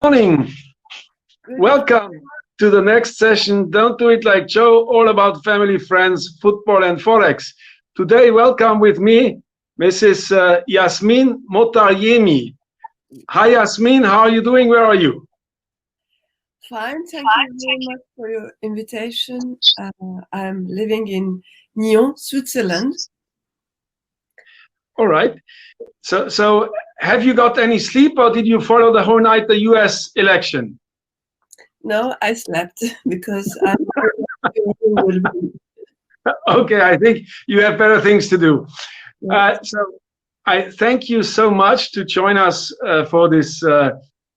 Morning. Welcome to the next session. Don't do it like Joe, all about family, friends, football, and Forex. Today, welcome with me, Mrs. Yasmine Motarjemi. Hi, Yasmine. How are you doing? Where are you? Fine, thank you very much for your invitation. I'm living in Nyon, Switzerland. All right. So have you got any sleep or did you follow the whole night the US election? No, I slept because I'm Okay, I think you have better things to do. So I thank you so much to join us for this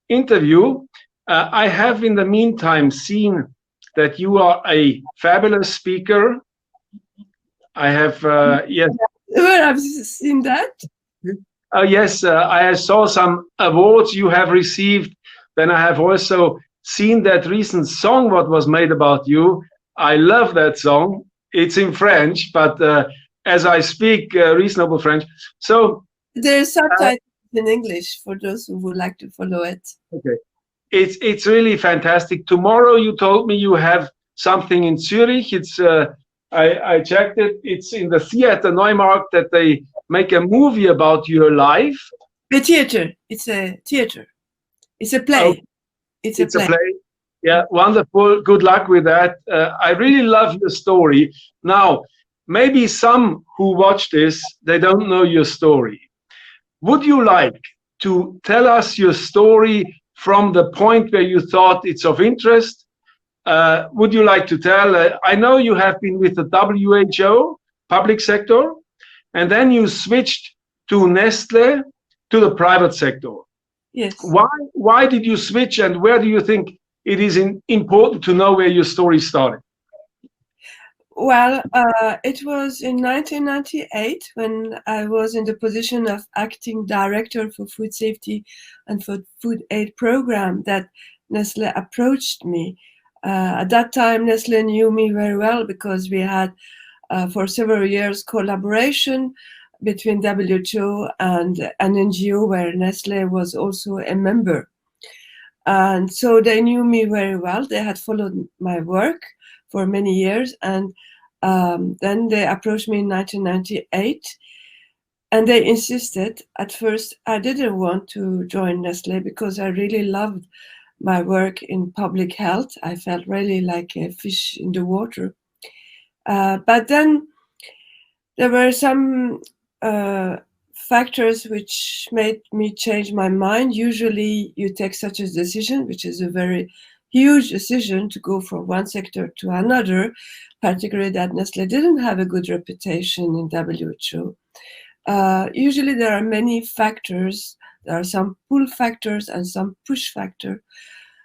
interview. I have in the meantime seen that you are a fabulous speaker. I have, yes. Where have you seen that? Yes, I saw some awards you have received. Then I have also seen that recent song what was made about you. I love that song. It's in French, but as I speak reasonable French. So there's subtitles in English for those who would like to follow it. Okay. It's really fantastic. Tomorrow you told me you have something in Zurich. It's I checked it. It's in the theater Neumarkt that they make a movie about your life. The theater. It's a theater. It's a play. Oh, it's a play. Yeah, wonderful. Good luck with that. I really love your story. Now, maybe some who watch this, they don't know your story. Would you like to tell us your story from the point where you thought it's of interest? Would you like to tell? I know you have been with the WHO, public sector, and then you switched to Nestlé, to the private sector. Yes. Why did you switch, and where do you think it is important to know where your story started? Well, it was in 1998 when I was in the position of acting director for food safety and for food aid program that Nestlé approached me. At that time, Nestlé knew me very well because we had for several years collaboration between WHO and an NGO where Nestlé was also a member. And so they knew me very well. They had followed my work for many years, and then they approached me in 1998, and they insisted. At first, I didn't want to join Nestlé because I really loved my work in public health. I felt really like a fish in the water. But then there were some factors which made me change my mind. Usually you take such a decision, which is a very huge decision to go from one sector to another, particularly that Nestlé didn't have a good reputation in WHO. Usually there are many factors. There are some pull factors and some push factor.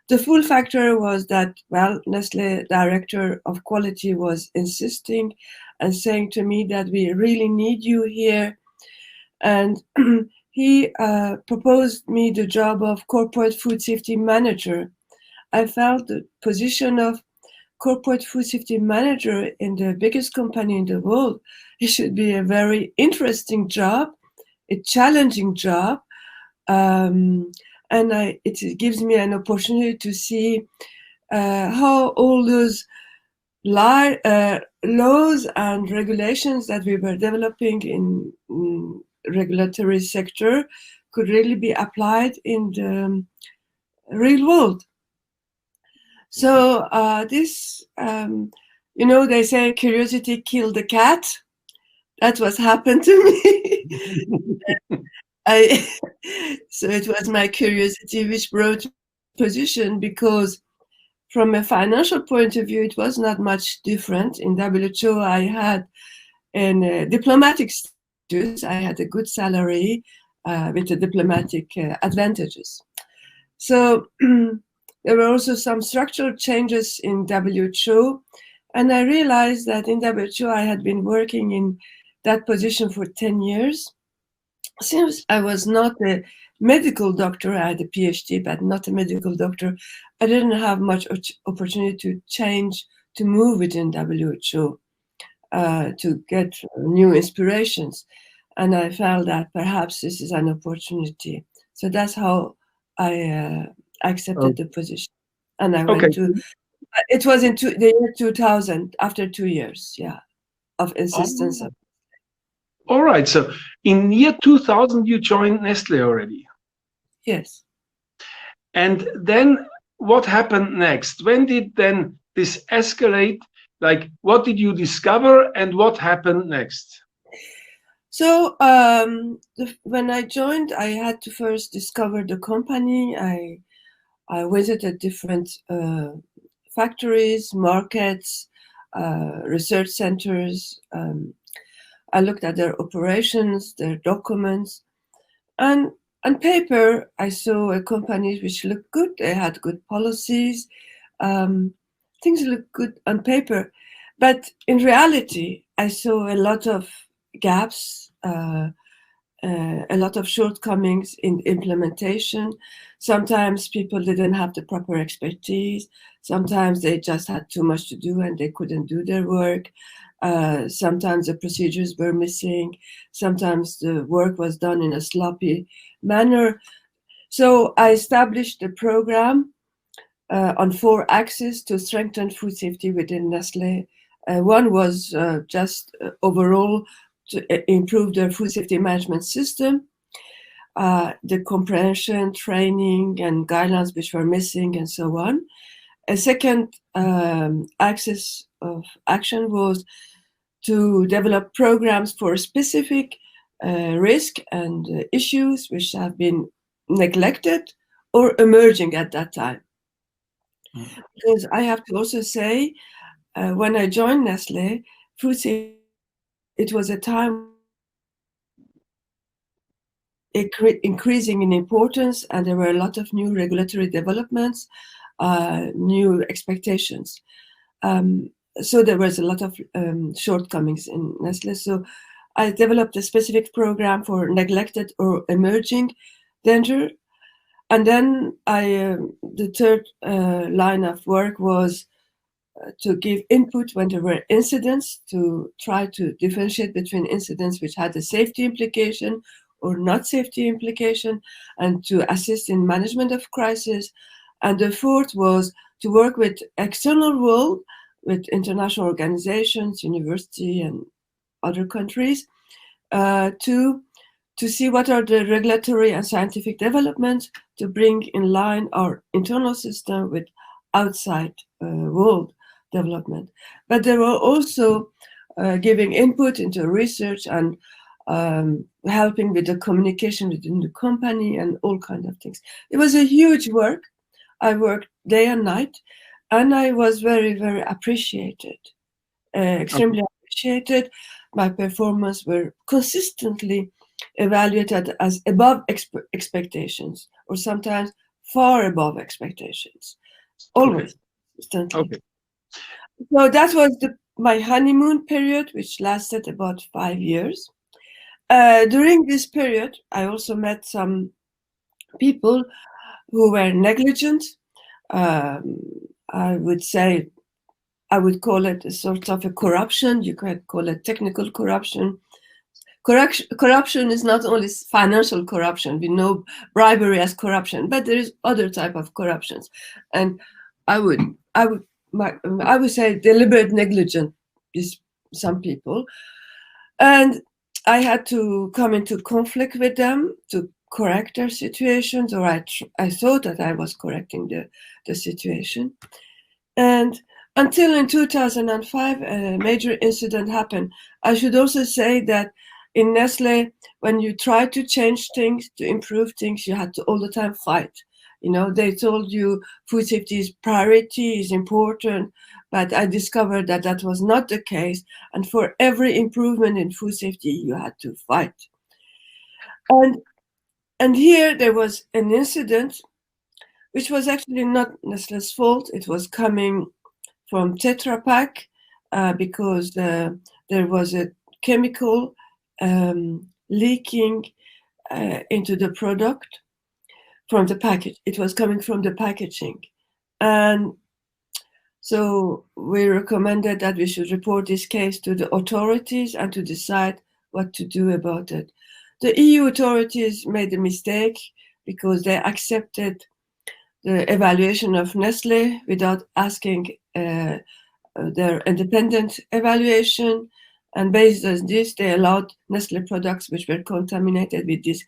The pull factor was that, well, Nestlé director of quality was insisting and saying to me that we really need you here. And he proposed me the job of corporate food safety manager. I felt the position of corporate food safety manager in the biggest company in the world, it should be a very interesting job, a challenging job. And it gives me an opportunity to see how all those laws and regulations that we were developing in regulatory sector could really be applied in the real world. So this, they say curiosity killed the cat. That's what happened to me. So it was my curiosity which brought position, because from a financial point of view, it was not much different. In WHO, I had a diplomatic status. I had a good salary with the diplomatic advantages. So there were also some structural changes in WHO. And I realized that in WHO, I had been working in that position for 10 years. Since I was not a medical doctor, I had a PhD, but not a medical doctor, I didn't have much opportunity to change, to move within WHO, to get new inspirations. And I felt that perhaps this is an opportunity. So that's how I I accepted the position, and I Okay. went to. It was in the year 2000. After 2 years, of insistence. Oh. All right. So in year 2000, you joined Nestlé already. Yes. And then what happened next? When did then this escalate? Like, what did you discover and what happened next? So when I joined, I had to first discover the company. I visited different factories, markets, research centers. I looked at their operations, their documents, and on paper, I saw a company which looked good. They had good policies. Things looked good on paper, but in reality, I saw a lot of gaps, a lot of shortcomings in implementation. Sometimes people didn't have the proper expertise. Sometimes they just had too much to do and they couldn't do their work. Sometimes the procedures were missing. Sometimes the work was done in a sloppy manner. So I established a program on 4 axes to strengthen food safety within Nestlé. One was just overall to improve their food safety management system, the comprehension, training, and guidelines which were missing, and so on. A second axis of action was to develop programs for specific risk and issues which have been neglected or emerging at that time. Because I have to also say, when I joined Nestlé, food safety, it was a time increasing in importance, and there were a lot of new regulatory developments, new expectations. So there was a lot of shortcomings in Nestlé. So I developed a specific program for neglected or emerging danger. And then the third line of work was to give input when there were incidents, to try to differentiate between incidents which had a safety implication or not safety implication, and to assist in management of crisis. And the fourth was to work with external world, with international organizations, university, and other countries, to see what are the regulatory and scientific developments to bring in line our internal system with outside world development. But they were also giving input into research and helping with the communication within the company and all kinds of things. It was a huge work. I worked day and night, and I was very, very appreciated, extremely appreciated. My performance were consistently evaluated as above expectations, or sometimes far above expectations, always. Okay. So that was my honeymoon period, which lasted about 5 years. During this period, I also met some people who were negligent. I would say, I would call it a sort of a corruption. You could call it technical corruption. Corruption is not only financial corruption. We know bribery as corruption, but there is other type of corruptions. And I would say deliberate negligence is some people. And I had to come into conflict with them to correct their situations, or I thought that I was correcting the situation. And until in 2005, a major incident happened. I should also say that in Nestlé, when you try to change things, to improve things, you had to all the time fight. You know, they told you food safety is priority, is important, but I discovered that that was not the case. And for every improvement in food safety, you had to fight. And here there was an incident, which was actually not Nestlé's fault. It was coming from Tetra Pak because there was a chemical leaking into the product from the package. It was coming from the packaging. And so we recommended that we should report this case to the authorities and to decide what to do about it. The EU authorities made a mistake because they accepted the evaluation of Nestlé without asking their independent evaluation. And based on this, they allowed Nestlé products which were contaminated with this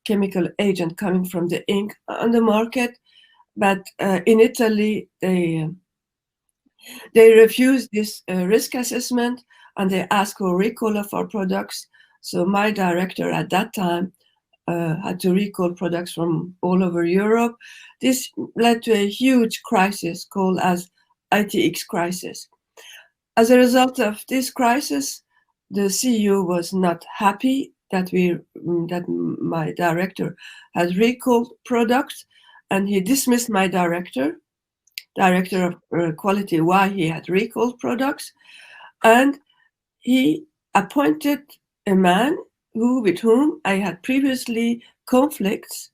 chemical agent coming from the ink on the market. But in Italy, they refused this risk assessment and they asked for recall of our products. So my director at that time had to recall products from all over Europe. This led to a huge crisis called as ITX crisis. As a result of this crisis, the CEO was not happy that my director had recalled products, and he dismissed my director of quality, why he had recalled products, and he appointed a man with whom I had previously conflicts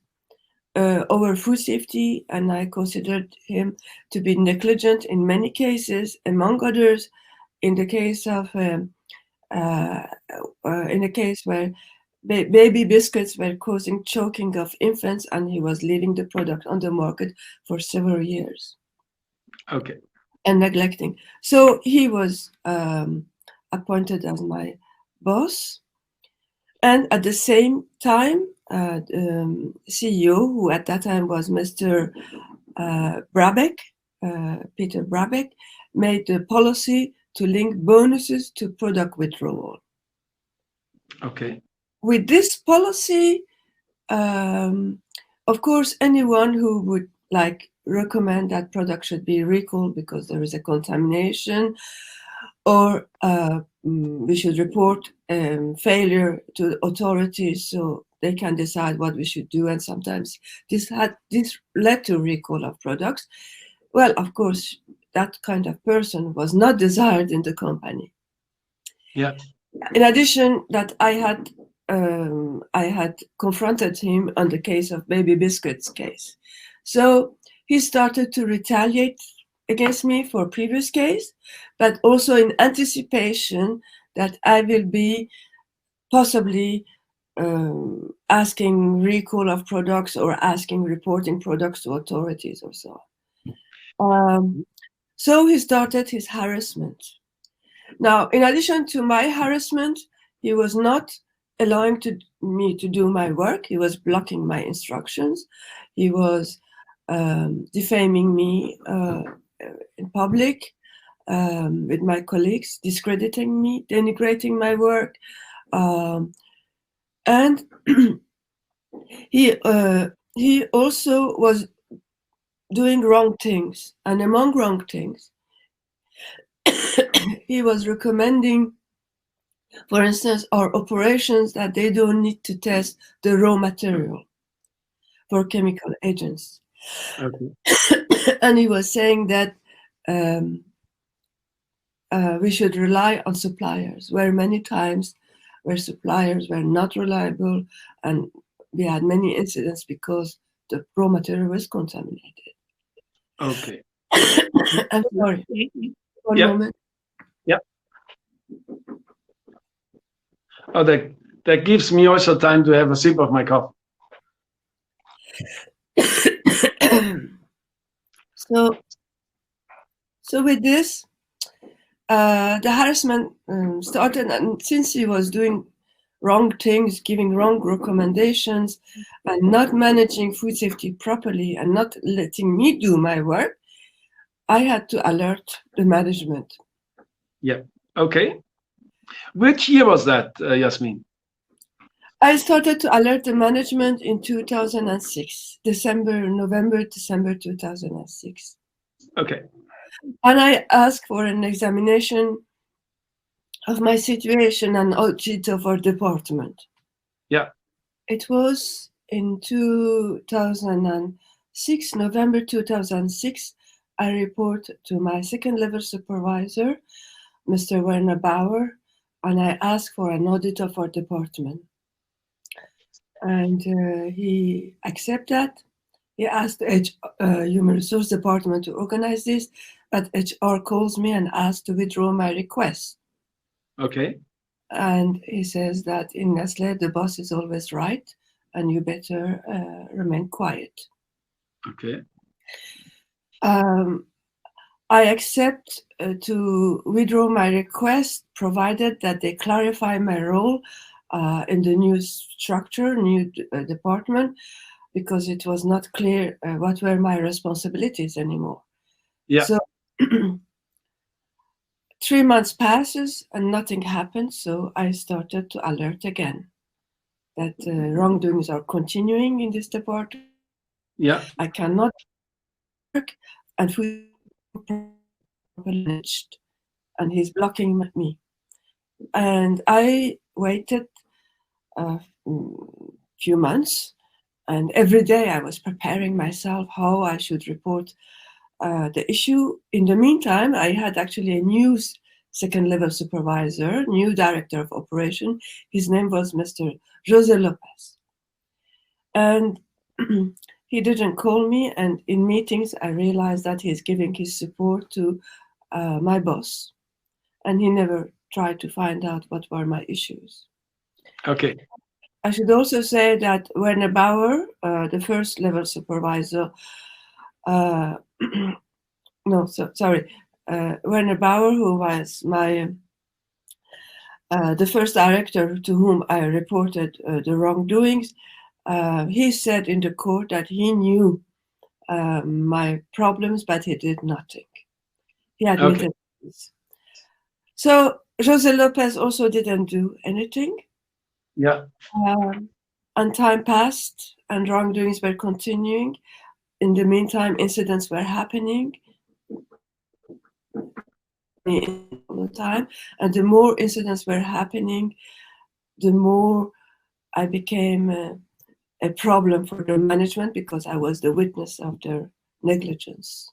over food safety, and I considered him to be negligent in many cases, among others, in the case where baby biscuits were causing choking of infants, and he was leaving the product on the market for several years. Okay. And neglecting. So he was appointed as my boss. And at the same time, CEO, who at that time was Mr. Brabeck, Peter Brabeck, made the policy to link bonuses to product withdrawal. Okay. With this policy, of course, anyone who would recommend that product should be recalled because there is a contamination, or we should report failure to authorities so they can decide what we should do. And sometimes this led to recall of products. Well, of course, that kind of person was not desired in the company. Yeah. In addition, that I had confronted him on the case of baby biscuits case. So he started to retaliate against me for previous case, but also in anticipation that I will be possibly asking recall of products or reporting products to authorities or so on. So he started his harassment. Now, in addition to my harassment, he was not allowing me to do my work. He was blocking my instructions. He was defaming me in public with my colleagues, discrediting me, denigrating my work. And he also was doing wrong things. And among wrong things, he was recommending, for instance, our operations that they don't need to test the raw material for chemical agents. Okay. And he was saying that we should rely on suppliers, where many times where suppliers were not reliable, and we had many incidents because the raw material was contaminated. Okay. I'm sorry. One moment. Yeah. Oh, that gives me also time to have a sip of my coffee. So with this, the harassment started, and since he was doing wrong things, giving wrong recommendations, and not managing food safety properly, and not letting me do my work, I had to alert the management. Yeah. Okay. Which year was that, Yasmine? I started to alert the management in 2006, November, December 2006. Okay. And I asked for an examination of my situation and audit of our department. Yeah. It was in 2006, November 2006, I report to my second level supervisor, Mr. Werner Bauer, and I asked for an audit of our department. And he accepted that. He asked the Human Resource Department to organize this, but HR calls me and asks to withdraw my request. Okay. And he says that in Nestlé, the boss is always right, and you better remain quiet. Okay. I accept to withdraw my request, provided that they clarify my role in the new structure, new department, because it was not clear what were my responsibilities anymore. Yeah. So 3 months passes and nothing happens. So I started to alert again that wrongdoings are continuing in this department. Yeah. I cannot work, and food managed, and he's blocking me. And I waited a few months, and every day I was preparing myself how I should report the issue. In the meantime, I had actually a new second level supervisor, new director of operation. His name was Mr. Jose Lopez. And he didn't call me, and in meetings I realized that he's giving his support to my boss, and he never tried to find out what were my issues. Okay. I should also say that Werner Bauer, the first level supervisor, Werner Bauer, who was my the first director to whom I reported the wrongdoings, he said in the court that he knew my problems, but he did nothing. He admitted this. So Jose Lopez also didn't do anything. Yeah. And time passed, and wrongdoings were continuing. In the meantime, incidents were happening all the time, and the more incidents were happening, the more I became a problem for the management, because I was the witness of their negligence.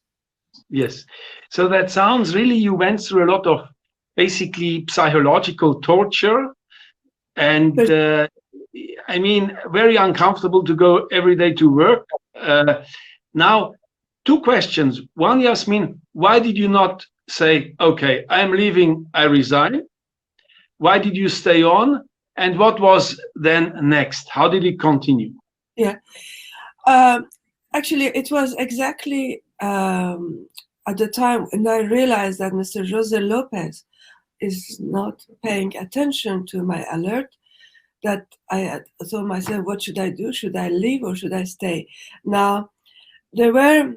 Yes. So that sounds really, you went through a lot of basically psychological torture, and I mean, very uncomfortable to go every day to work. Now, two questions. One, Yasmine, why did you not say, okay, I'm leaving, I resign? Why did you stay on? And what was then next? How did it continue? Yeah. Actually, it was exactly at the time when I realized that Mr. Jose Lopez is not paying attention to my alert, that I had told myself, what should I do? Should I leave or should I stay? Now, there were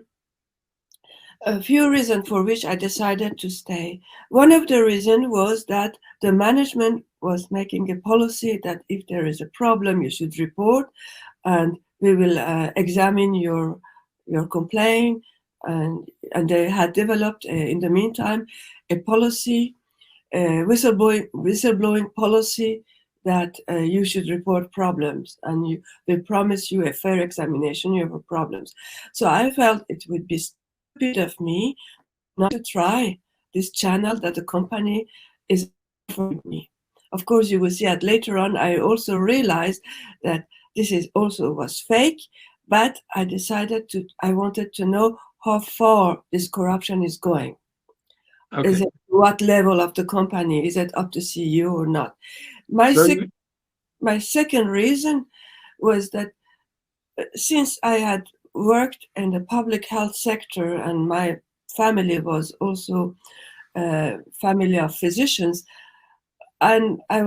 a few reasons for which I decided to stay. One of the reasons was that the management was making a policy that if there is a problem, you should report, and we will examine your complaint. And they had developed in the meantime a policy, whistleblowing policy, that you should report problems, and they promise you a fair examination of your problems. So I felt it would be stupid of me not to try this channel that the company is offering me. Of course, you will see that later on. I also realized that this was fake, but I decided I wanted to know how far this corruption is going. Okay. Is it what level of the company? Is it up to CEO or not? My second reason was that since I had worked in the public health sector and my family was also a family of physicians, and I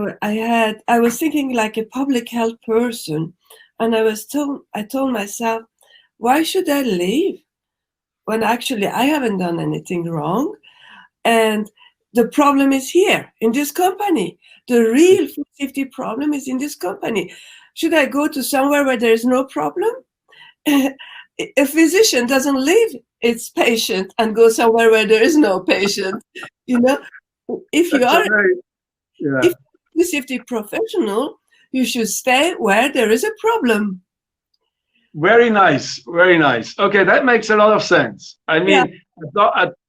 was thinking like a public health person, and I told myself, why should I leave when actually I haven't done anything wrong, and the problem is here in this company. The real food safety problem is in this company. Should I go to somewhere where there is no problem? A physician doesn't leave its patient and go somewhere where there is no patient. You know, if you are a food safety professional, you should stay where there is a problem. Very nice, very nice. Okay, that makes a lot of sense. I mean,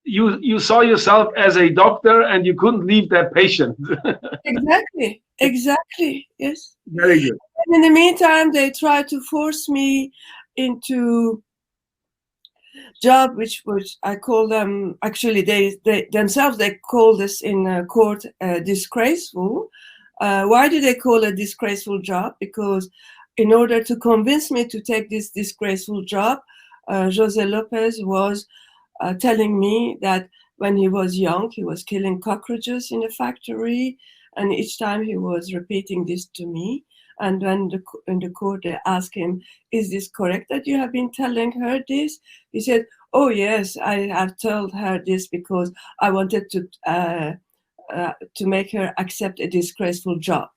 you saw yourself as a doctor and you couldn't leave that patient. Exactly, yes. Very good. And in the meantime, they tried to force me into job, which I call them, actually they themselves, they call this in court disgraceful. Why do they call it disgraceful job? Because in order to convince me to take this disgraceful job, Jose Lopez was telling me that when he was young, he was killing cockroaches in a factory, and each time he was repeating this to me. And when in the court they asked him, "Is this correct that you have been telling her this?" He said, "Oh yes, I have told her this because I wanted to make her accept a disgraceful job."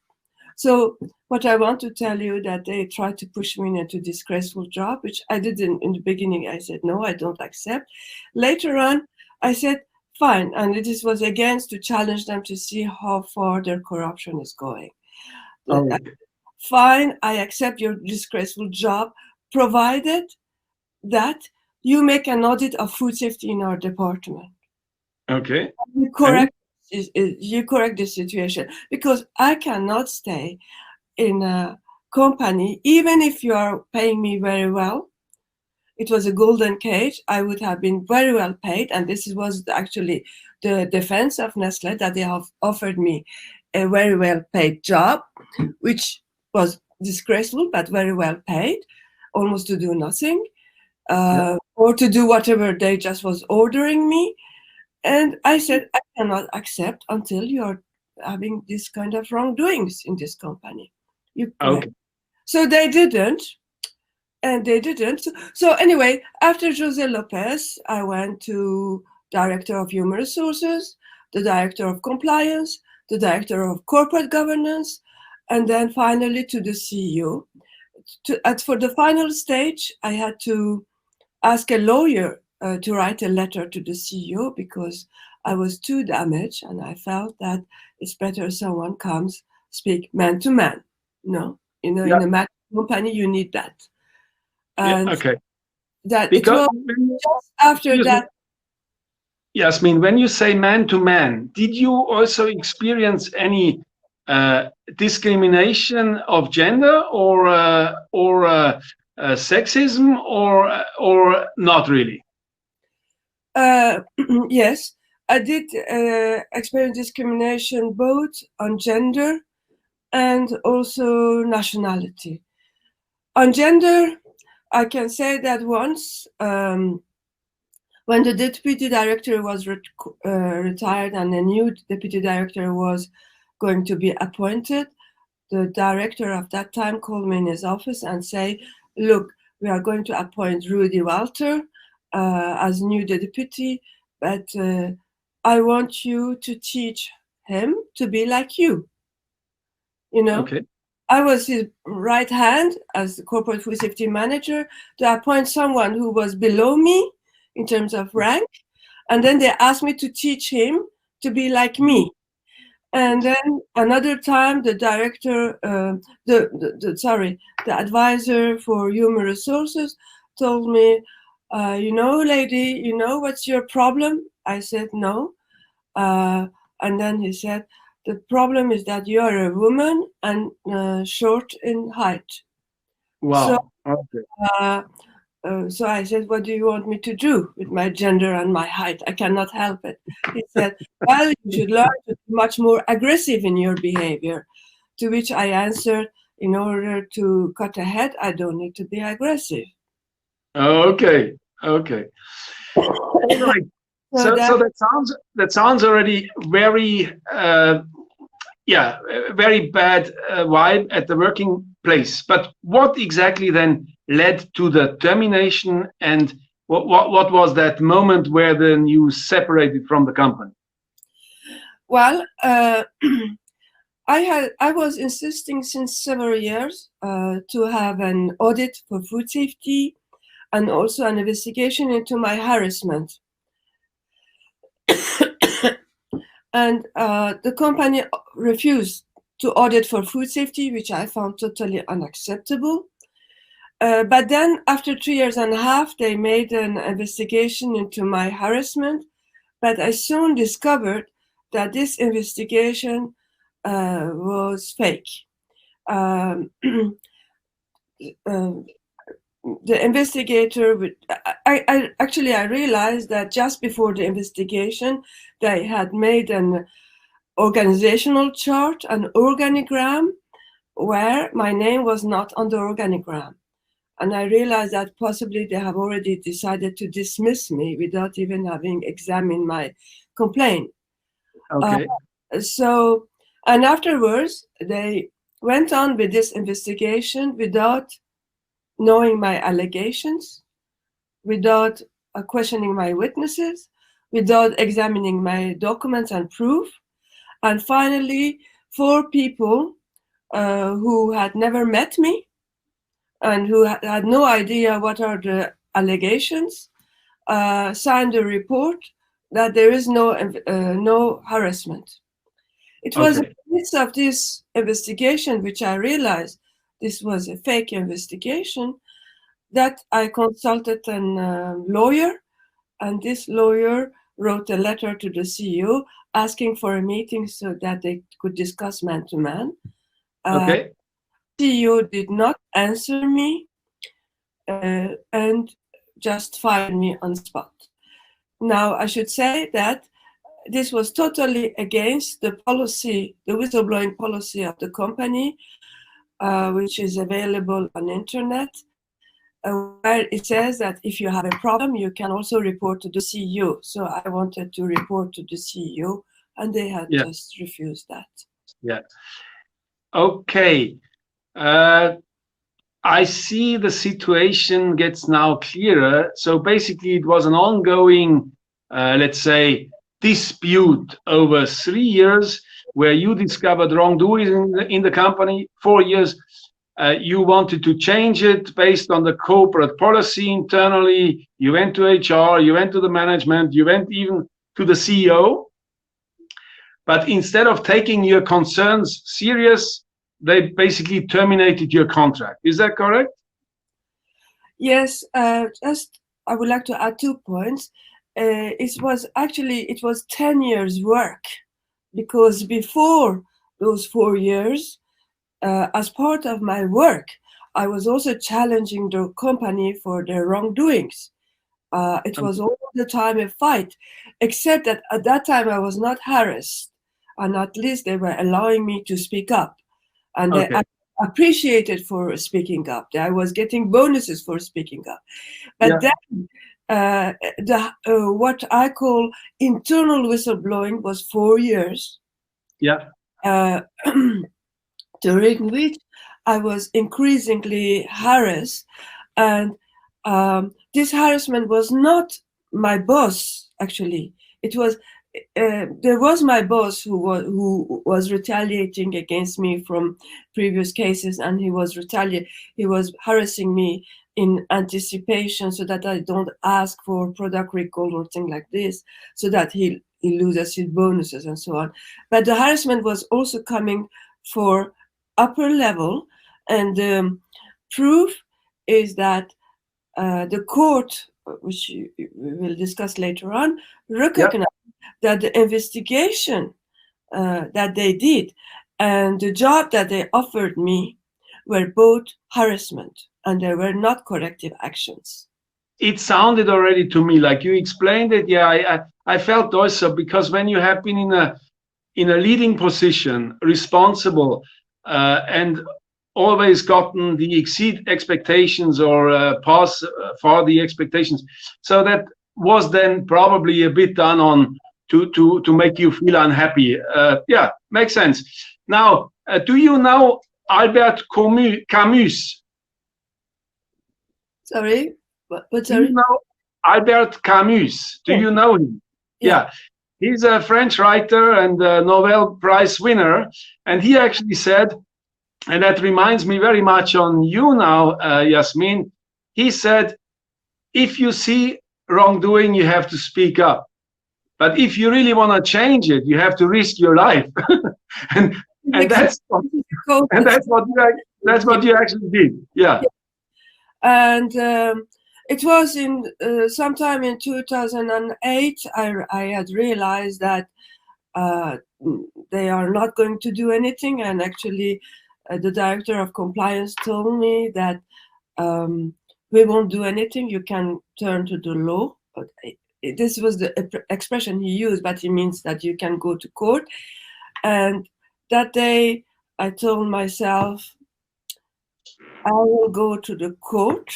So what I want to tell you that they tried to push me into a disgraceful job, which I didn't in the beginning. I said, no, I don't accept. Later on, I said, fine. And this was again to challenge them to see how far their corruption is going. Okay. Fine, I accept your disgraceful job, provided that you make an audit of food safety in our department. Okay. You correct the situation, because I cannot stay in a company, even if you are paying me very well. It was a golden cage. I would have been very well paid, and this was actually the defense of Nestlé, that they have offered me a very well paid job, which was disgraceful but very well paid, almost to do nothing, or to do whatever they just was ordering me. And I said, I cannot accept until you're having this kind of wrongdoings in this company. Okay. So they didn't. And they didn't. So anyway, after Jose Lopez, I went to Director of Human Resources, the Director of Compliance, the Director of Corporate Governance, and then finally to the CEO. For the final stage, I had to ask a lawyer to write a letter to the CEO because I was too damaged, and I felt that it's better someone comes speak man to man. No, in a Mac company, you need that. And okay. That because it was just after that. Yasmine, when you say man to man, did you also experience any discrimination of gender or sexism or not really? Yes, I did experience discrimination both on gender and also nationality. On gender, I can say that once, when the deputy director was retired and a new deputy director was going to be appointed, the director of that time called me in his office and say, look, we are going to appoint Rudy Walter as new deputy, but I want you to teach him to be like you. You know, okay. I was his right hand as the corporate food safety manager to appoint someone who was below me in terms of rank. And then they asked me to teach him to be like me. And then another time, the director, the advisor for human resources told me, lady, you know what's your problem? I said, no. And then he said, the problem is that you are a woman and short in height. Wow. So I said, what do you want me to do with my gender and my height? I cannot help it. He said, well, you should learn to be much more aggressive in your behavior. To which I answered, in order to cut ahead, I don't need to be aggressive. Okay. All right. So that sounds already very very bad vibe at the working place. But what exactly then led to the termination, and what was that moment where then you separated from the company? Well, I was insisting since several years to have an audit for food safety and also an investigation into my harassment. And the company refused to audit for food safety, which I found totally unacceptable. But then after 3.5 years, they made an investigation into my harassment. But I soon discovered that this investigation was fake. The investigator, I realized that just before the investigation, they had made an organizational chart, an organigram, where my name was not on the organigram. And I realized that possibly they have already decided to dismiss me without even having examined my complaint. Okay. And afterwards, they went on with this investigation without knowing my allegations, without questioning my witnesses, without examining my documents and proof. And finally, 4 people who had never met me and who had no idea what are the allegations signed a report that there is no harassment. It was in the midst of this investigation which I realized this was a fake investigation, that I consulted a lawyer, and this lawyer wrote a letter to the CEO asking for a meeting so that they could discuss man-to-man. Okay. CEO did not answer me and just fired me on the spot. Now, I should say that this was totally against the policy, the whistleblowing policy of the company, which is available on internet, where it says that if you have a problem, you can also report to the CEO. So I wanted to report to the CEO, and they had just refused that. Yeah. Okay. I see the situation gets now clearer. So basically, it was an ongoing, let's say, dispute over 3 years where you discovered wrongdoing in the company. 4 years, you wanted to change it based on the corporate policy internally. You went to HR, you went to the management, you went even to the CEO. But instead of taking your concerns serious, they basically terminated your contract. Is that correct? Yes, just I would like to add 2 points. It was 10 years work, because before those 4 years, as part of my work, I was also challenging the company for their wrongdoings. It was all the time a fight, except that at that time I was not harassed, and at least they were allowing me to speak up, and they appreciated for speaking up. I was getting bonuses for speaking up. But then what I call internal whistleblowing was 4 years. Yeah. During which I was increasingly harassed, and this harassment was not my boss. Actually, it was there was my boss who was retaliating against me from previous cases, and he was harassing me in anticipation so that I don't ask for product recall or thing like this, so that he loses his bonuses and so on. But the harassment was also coming for upper level, and the proof is that the court, which we will discuss later on, recognized that the investigation that they did and the job that they offered me were both harassment, and they were not corrective actions. It sounded already to me like you explained it. Yeah, I felt also, because when you have been in a leading position, responsible, and always gotten the exceed expectations or pass far the expectations, so that was then probably a bit done on to make you feel unhappy. Yeah, makes sense. Now, do you know Albert Camus? Sorry, what? Do you know Albert Camus? Do you know him? Yeah. He's a French writer and a Nobel Prize winner, and he actually said, and that reminds me very much on you now, Yasmine. He said, if you see wrongdoing, you have to speak up. But if you really want to change it, you have to risk your life. and that's what you actually did. Yeah. And it was in sometime in 2008, I had realized that they are not going to do anything. And actually, the director of compliance told me that we won't do anything. You can turn to the law. But this was the expression he used, but it means that you can go to court. And that day, I told myself, I will go to the court,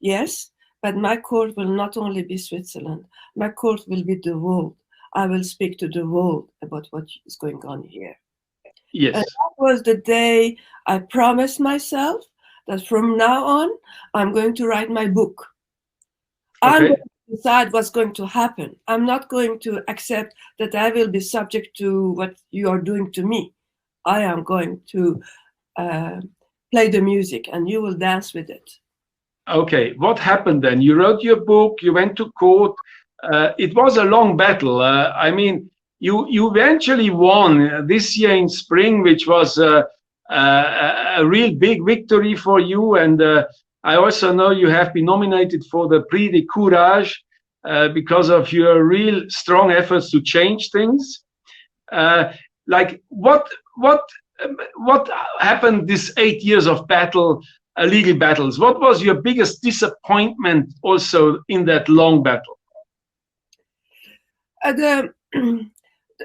yes, but my court will not only be Switzerland. My court will be the world. I will speak to the world about what is going on here. And Yes. that was the day I promised myself that from now on, I'm going to write my book. I'm Okay. going to decide what's going to happen. I'm not going to accept that I will be subject to what you are doing to me. I am going to play the music and you will dance with it. Okay. What happened then? You wrote your book. You went to court. It was a long battle. I mean, you eventually won this year in spring, which was a real big victory for you. And I also know you have been nominated for the Prix de Courage because of your real strong efforts to change things. Like what happened this 8 years of battle, legal battles? What was your biggest disappointment also in that long battle? The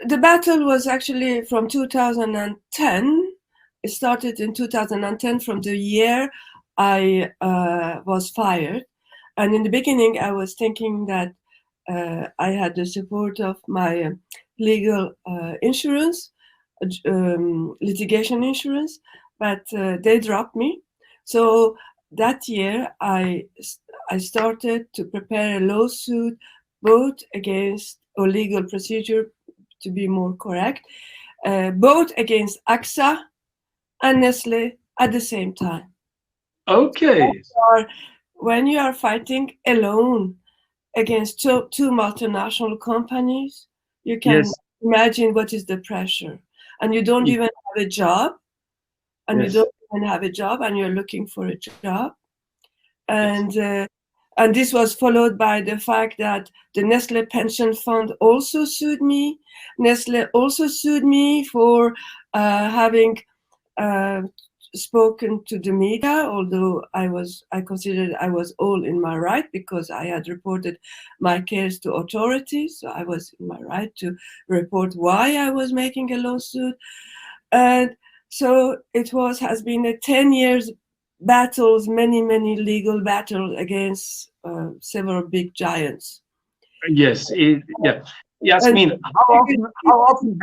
the battle was actually from 2010. It started in 2010 from the year I was fired. And in the beginning, I was thinking that I had the support of my legal insurance, litigation insurance, but they dropped me. So that year, I started to prepare a lawsuit both against or legal procedure, to be more correct, both against AXA and Nestlé at the same time. Okay. When you are fighting alone against two multinational companies, you can Yes. imagine what is the pressure. And you don't even have a job, and you Yes. don't even have a job, and you're looking for a job. Yes. And this was followed by the fact that the Nestlé pension fund also sued me. Nestlé also sued me for having spoken to the media, although I considered I was all in my right because I had reported my case to authorities. So I was in my right to report why I was making a lawsuit. And so has been a 10 years battles, many legal battles against several big giants. Yes. Yeah. And Yasmine, how often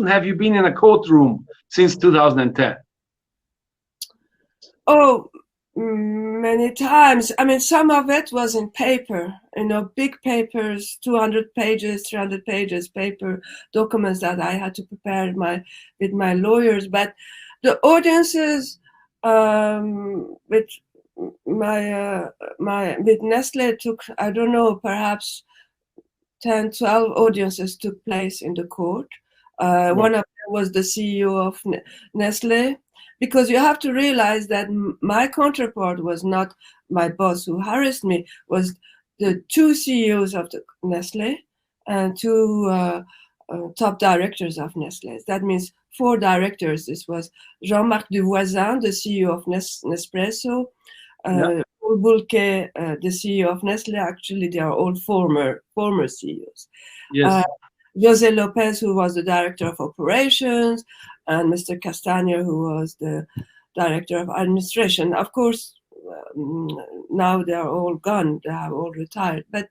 have you been in a courtroom since 2010? oh, many times. I mean, some of it was in paper, big papers, 200 pages, 300 pages, paper documents that I had to prepare with my lawyers. But the audiences with with Nestle took, I don't know, perhaps 10, 12 audiences took place in the court. One of them was the CEO of Nestle, because you have to realize that my counterpart was not my boss who harassed me, was the two CEOs of the Nestle and two top directors of Nestle. That means four directors. This was Jean-Marc Duvoisin, the CEO of Nespresso, Paul Bulke, the CEO of Nestle. Actually, they are all former CEOs. Yes. José Lopez, who was the director of operations, and Mr. Castaner, who was the director of administration. Of course, now they are all gone. They have all retired. But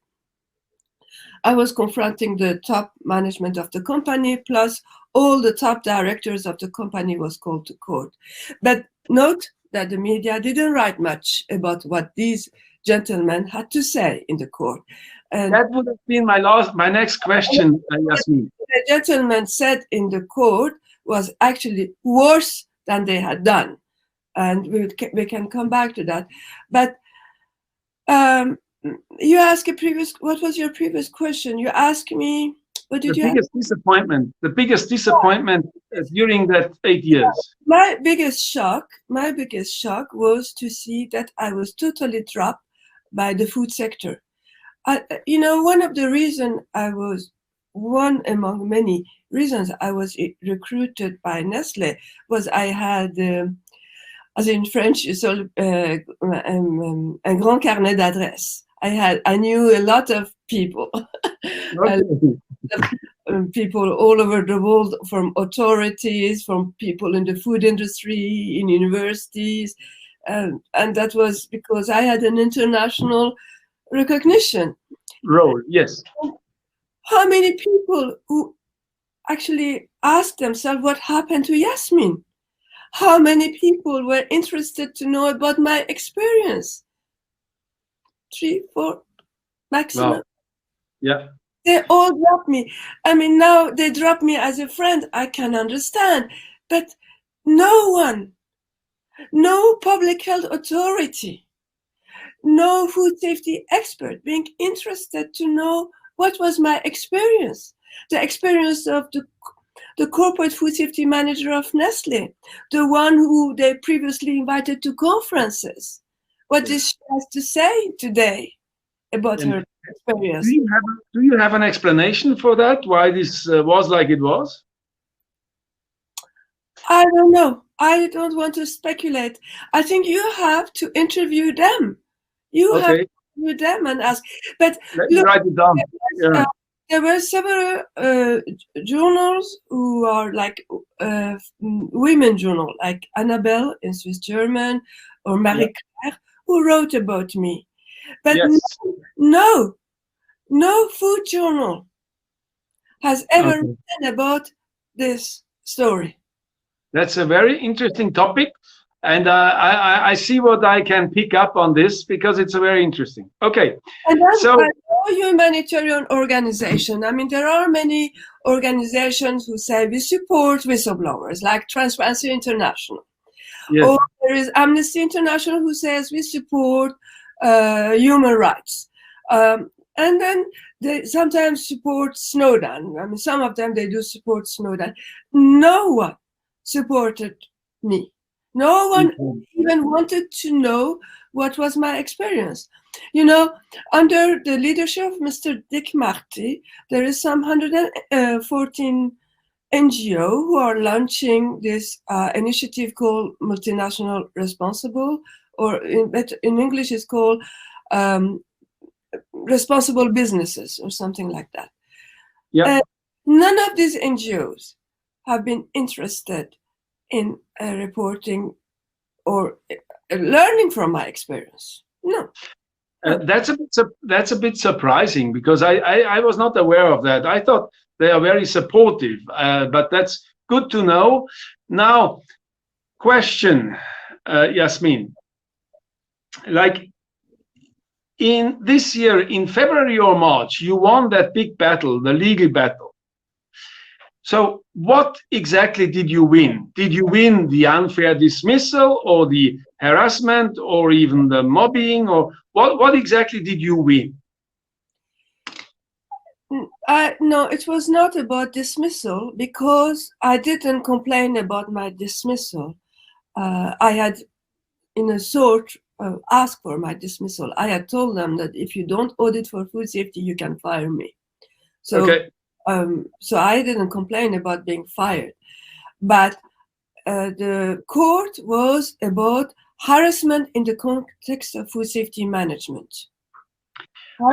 I was confronting the top management of the company, plus all the top directors of the company was called to court. But note that the media didn't write much about what these gentlemen had to say in the court. And that would have been my next question, Yasmine. the gentleman said in the court was actually worse than they had done. And we can come back to that. But you asked what was your previous question? You asked me, what did you ask? The biggest disappointment during that 8 years. My biggest shock was to see that I was totally dropped by the food sector. One of the reasons one among many reasons I was recruited by Nestlé was I had, as in French, un grand carnet d'adresses. I knew a lot of people, people all over the world, from authorities, from people in the food industry, in universities, and that was because I had an international recognition. Role, yes. How many people who actually asked themselves what happened to Yasmine? How many people were interested to know about my experience? 3, 4 maximum. Wow. Yeah. They all dropped me. I mean, now they drop me as a friend. I can understand. But no one, no public health authority, no food safety expert being interested to know what was my experience, the experience of the corporate food safety manager of Nestlé, the one who they previously invited to conferences. What does she has to say today about her experience? Do you have an explanation for that? Why this was like it was? I don't know. I don't want to speculate. I think you have to interview them. You have to interview them and ask. But let me write it down. There were several journals who are like women journal, like Annabelle in Swiss German or Marie Claire, who wrote about me. But no food journal has ever written about this story. That's a very interesting topic. And I see what I can pick up on this because it's a very interesting. Okay. And that's a humanitarian organization. I mean, there are many organizations who say we support whistleblowers, like Transparency International. Yes. Or there is Amnesty International who says we support human rights. And then they sometimes support Snowden. I mean, some of them, they do support Snowden. No one supported me. No one even wanted to know what was my experience. You know, under the leadership of Mr. Dick Marty, there is some 114 NGO who are launching this initiative called Multinational Responsible, or in English it's called Responsible Businesses or something like that. Yeah. None of these NGOs have been interested in reporting or learning from my experience. No. That's a bit surprising because I was not aware of that. I thought they are very supportive, but that's good to know. Now, question, Yasmine, like in this year, in February or March, you won that big battle, the legal battle. So what exactly did you win? Did you win the unfair dismissal or the harassment or even the mobbing, or what exactly did you win? No, it was not about dismissal because I didn't complain about my dismissal. I had, in a sort, asked for my dismissal. I had told them that if you don't audit for food safety, you can fire me. So. Okay. So I didn't complain about being fired, but the court was about harassment in the context of food safety management.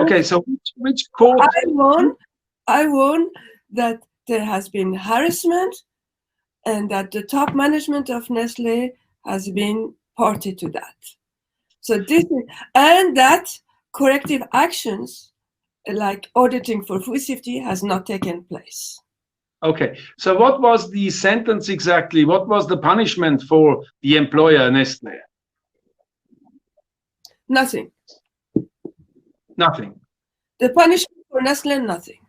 Okay, so which court? I won that there has been harassment and that the top management of Nestlé has been party to that. So this is, and that corrective actions like auditing for food safety has not taken place. Okay, so what was the sentence exactly? What was the punishment for the employer Nestlé? Nothing. Nothing. The punishment for Nestlé, nothing.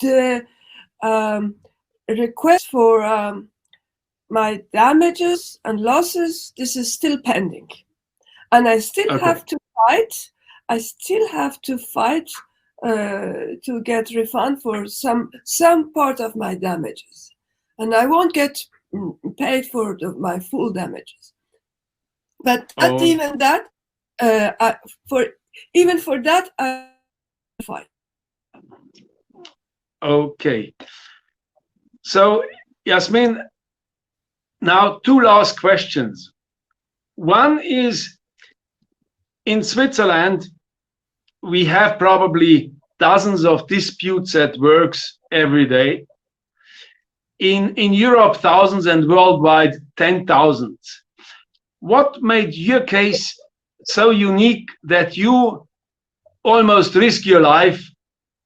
The request for my damages and losses, this is still pending. And I still have to fight. I still have to fight to get refund for some part of my damages, and I won't get paid for my full damages. But not even that, even for that, I fight. Okay. So, Yasmine, now 2 last questions. One is, in Switzerland, we have probably dozens of disputes at works every day. In Europe, thousands, and worldwide, 10,000. what made your case so unique that you almost risk your life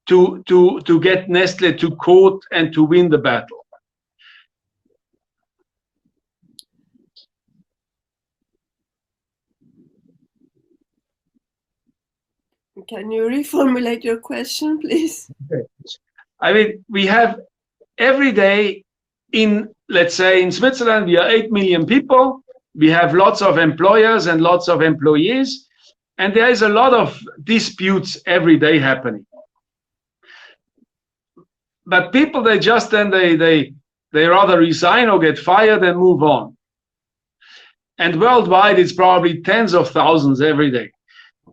to get Nestlé to court and to win the battle? Can you reformulate your question, please? Okay. I mean, we have every day let's say in Switzerland, we are 8 million people. We have lots of employers and lots of employees, and there is a lot of disputes every day happening. But people, they just then they rather resign or get fired and move on. And worldwide, it's probably tens of thousands every day.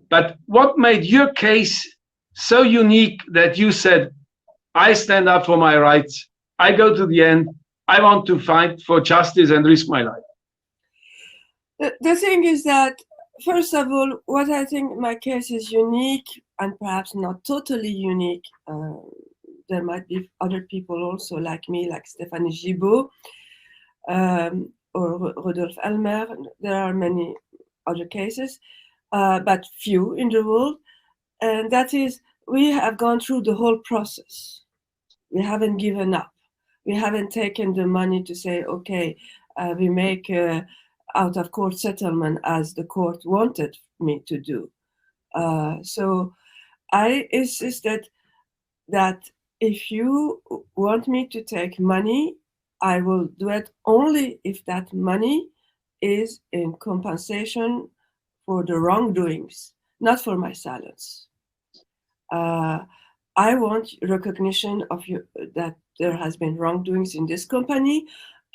But what made your case so unique that you said, I stand up for my rights, I go to the end, I want to fight for justice and risk my life? The thing is that, first of all, what I think my case is unique, and perhaps not totally unique, there might be other people also like me, like Stéphanie Gibault, or Joe Heimerl. There are many other cases, but few in the world. And that is, we have gone through the whole process. We haven't given up. We haven't taken the money to say, okay, we make out of court settlement as the court wanted me to do. So I insist that if you want me to take money, I will do it only if that money is in compensation for the wrongdoings, not for my silence. I want recognition of you that there has been wrongdoings in this company,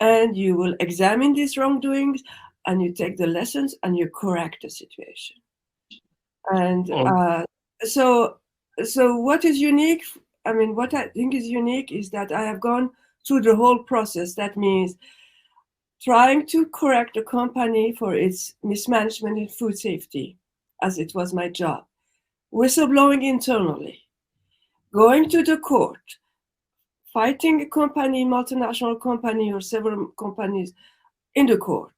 and you will examine these wrongdoings, and you take the lessons and you correct the situation. And so what is unique? I mean, what I think is unique is that I have gone through the whole process. That means trying to correct the company for its mismanagement in food safety, as it was my job, whistleblowing internally, going to the court, fighting a company, multinational company or several companies in the court,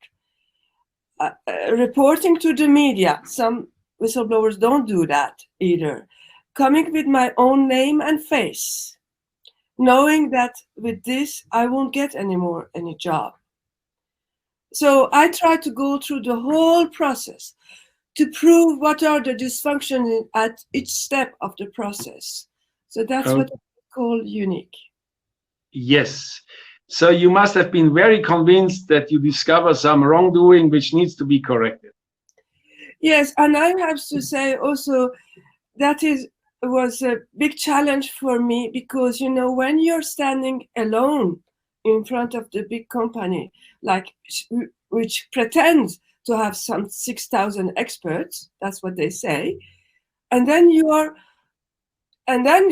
reporting to the media. Some whistleblowers don't do that either. Coming with my own name and face, knowing that with this, I won't get any job. So I try to go through the whole process to prove what are the dysfunctions at each step of the process. So that's what I call unique. Yes. So you must have been very convinced that you discover some wrongdoing which needs to be corrected. Yes, and I have to say also that was a big challenge for me, because when you're standing alone in front of the big company, like which pretends to have some 6,000 experts, that's what they say, and then you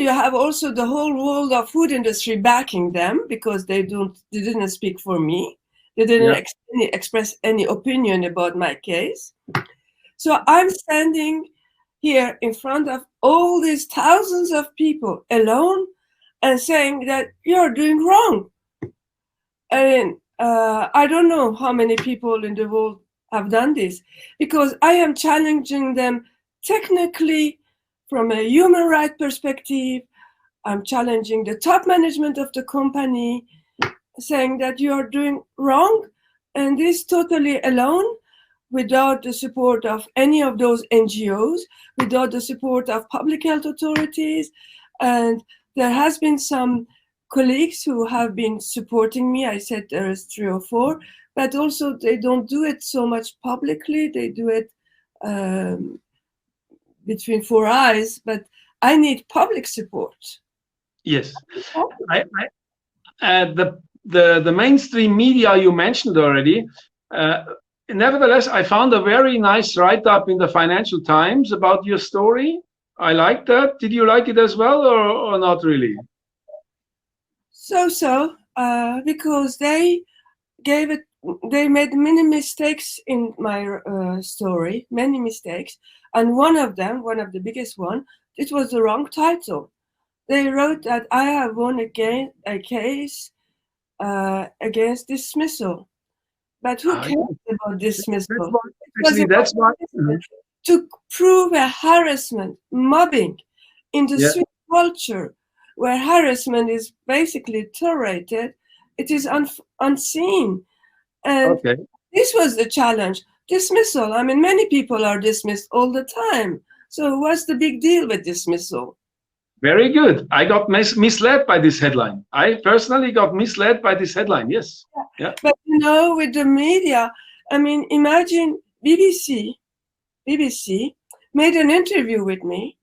have also the whole world of food industry backing them, because they didn't speak for me, they didn't express any opinion about my case. So I'm standing here in front of all these thousands of people alone and saying that you're doing wrong. And I don't know how many people in the world have done this, because I am challenging them technically from a human rights perspective. I'm challenging the top management of the company, saying that you are doing wrong, and this totally alone, without the support of any of those NGOs, without the support of public health authorities. And there has been some colleagues who have been supporting me. I said there is 3 or 4, but also they don't do it so much publicly. They do it between 4 eyes, but I need public support. Yes. The mainstream media you mentioned already, nevertheless, I found a very nice write-up in the Financial Times about your story. I liked that. Did you like it as well, or not really? Because they made many mistakes in my story, many mistakes. And one of the biggest one, it was the wrong title. They wrote that I have won a case against dismissal. But who cares about dismissal? That's why. To prove a harassment, mobbing in the Swiss culture, where harassment is basically tolerated, it is unseen. And this was the challenge. Dismissal. I mean, many people are dismissed all the time. So what's the big deal with dismissal? Very good. I got misled by this headline. I personally got misled by this headline. Yes. Yeah. But you know, with the media, I mean, imagine BBC made an interview with me.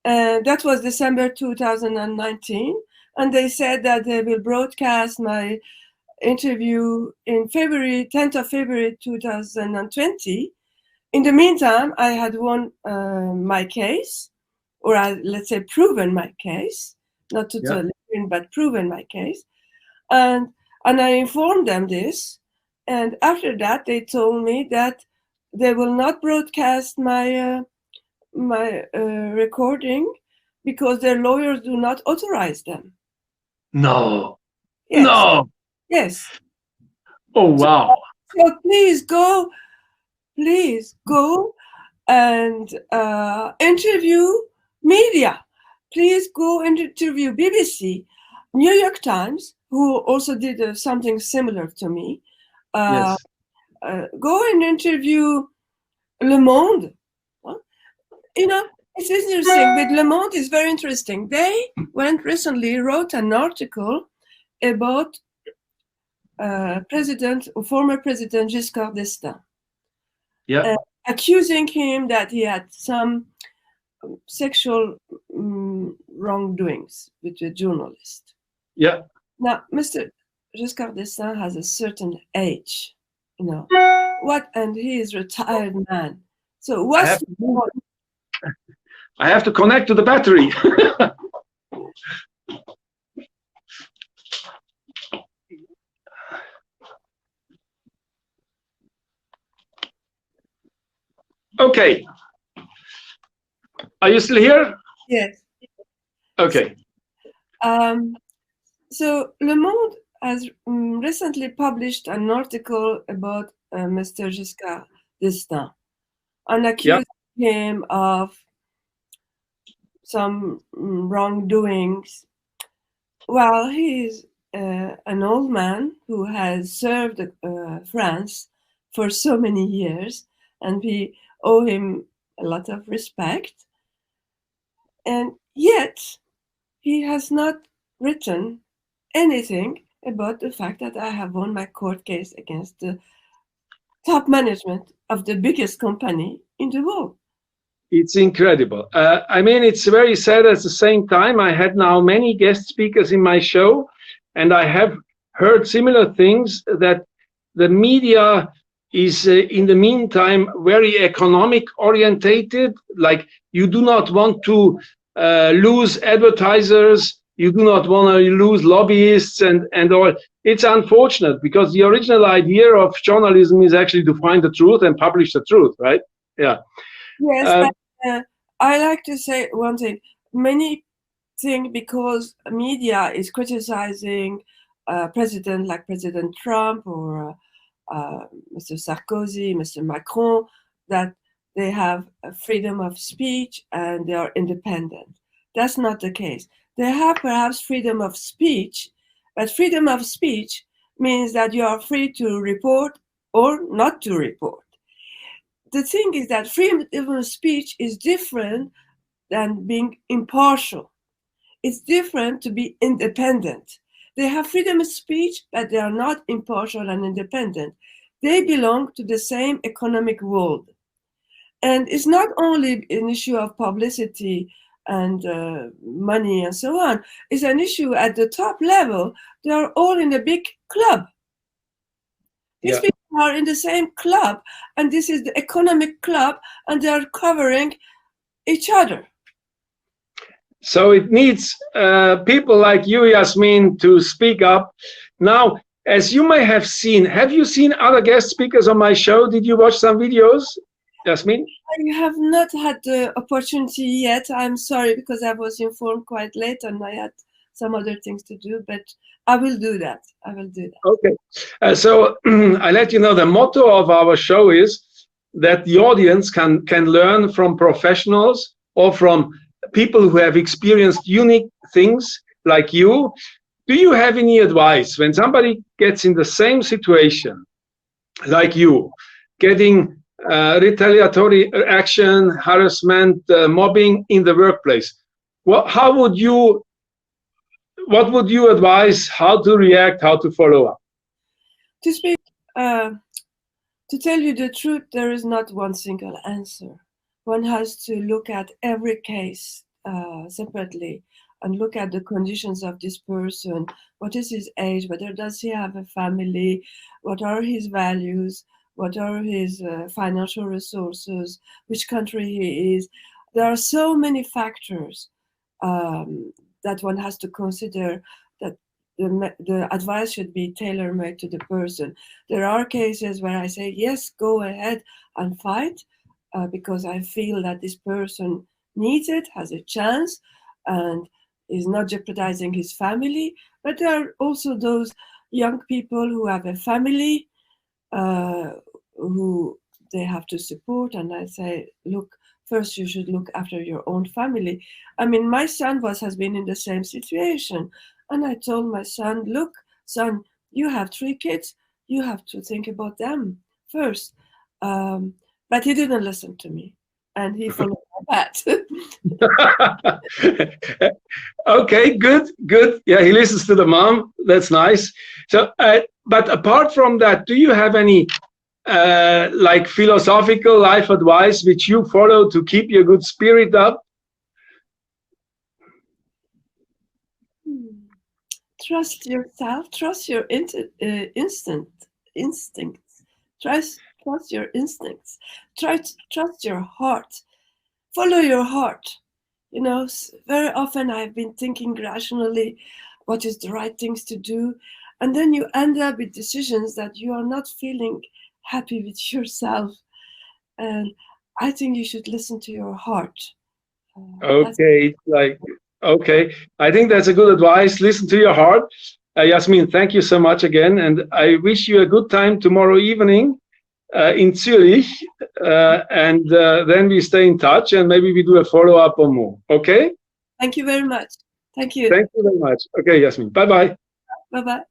That was December 2019. And they said that they will broadcast my interview in February, 10th of February 2020. In the meantime, I had won my case, or let's say proven my case, not totally win, but proven my case. And I informed them this. And after that, they told me that they will not broadcast my recording because their lawyers do not authorize them. No. Yes. No. Yes. Oh, wow. So please go and interview media. Please go and interview BBC, New York Times, who also did something similar to me. Go and interview Le Monde. You know, it's interesting. With Le Monde, it's very interesting. They wrote an article about former President Giscard d'Estaing, accusing him that he had some sexual wrongdoings with a journalist. Yeah. Now, Mr. Giscard d'Estaing has a certain age, you know. And he is a retired man. So what's I have to connect to the battery. Okay. Are you still here? Yes. Okay. So Le Monde has recently published an article about Mr. Giscard d'Estaing and accused him of some wrongdoings. Well, he's an old man who has served France for so many years, and we owe him a lot of respect. And yet, he has not written anything about the fact that I have won my court case against the top management of the biggest company in the world. It's incredible. I mean, it's very sad. At the same time, I had now many guest speakers in my show, and I have heard similar things, that the media is in the meantime very economic orientated. Like, you do not want to lose advertisers, you do not want to lose lobbyists and all. It's unfortunate, because the original idea of journalism is actually to find the truth and publish the truth, right? Yeah. Yes, but I like to say one thing. Many think because media is criticizing president like President Trump or Mr. Sarkozy, Mr. Macron, that they have a freedom of speech and they are independent. That's not the case. They have perhaps freedom of speech, but freedom of speech means that you are free to report or not to report. The thing is that freedom of speech is different than being impartial. It's different to be independent. They have freedom of speech, but they are not impartial and independent. They belong to the same economic world. And it's not only an issue of publicity and money and so on. It's an issue at the top level. They are all in a big club. These people are in the same club, and this is the economic club, and they are covering each other. So it needs people like you, Yasmine, to speak up. Now, as you may have seen other guest speakers on my show? Did you watch some videos, Yasmine? I have not had the opportunity yet. I'm sorry, because I was informed quite late and I had some other things to do, but I will do that. I will do that. Okay. So I let you know the motto of our show is that the audience can learn from professionals or from people who have experienced unique things like you. Do you have any advice when somebody gets in the same situation like you, getting retaliatory action, harassment, mobbing in the workplace? What would you advise? How to react? How to follow up? To speak, to tell you the truth, there is not one single answer. One has to look at every case separately and look at the conditions of this person. What is his age? Whether does he have a family? What are his values? What are his financial resources? Which country he is? There are so many factors that one has to consider, that the advice should be tailor-made to the person. There are cases where I say, yes, go ahead and fight, because I feel that this person needs it, has a chance, and is not jeopardizing his family. But there are also those young people who have a family who they have to support, and I say, look, first you should look after your own family. I mean, my son has been in the same situation, and I told my son, look, son, you have 3 kids, you have to think about them first. But he didn't listen to me, and he followed my path. Okay, good. Yeah, he listens to the mom. That's nice. So, but apart from that, do you have any like philosophical life advice which you follow to keep your good spirit up? Trust yourself. Trust your instincts. Trust your instincts. Trust your heart. Follow your heart. You know, very often I've been thinking rationally, what is the right things to do, and then you end up with decisions that you are not feeling happy with yourself. And I think you should listen to your heart. Okay, okay. I think that's a good advice. Listen to your heart. Yasmine, thank you so much again, and I wish you a good time tomorrow evening in Zurich, and then we stay in touch, and maybe we do a follow-up or more. Okay? Thank you very much. Thank you. Thank you very much. Okay, Yasmine. Bye-bye. Bye-bye.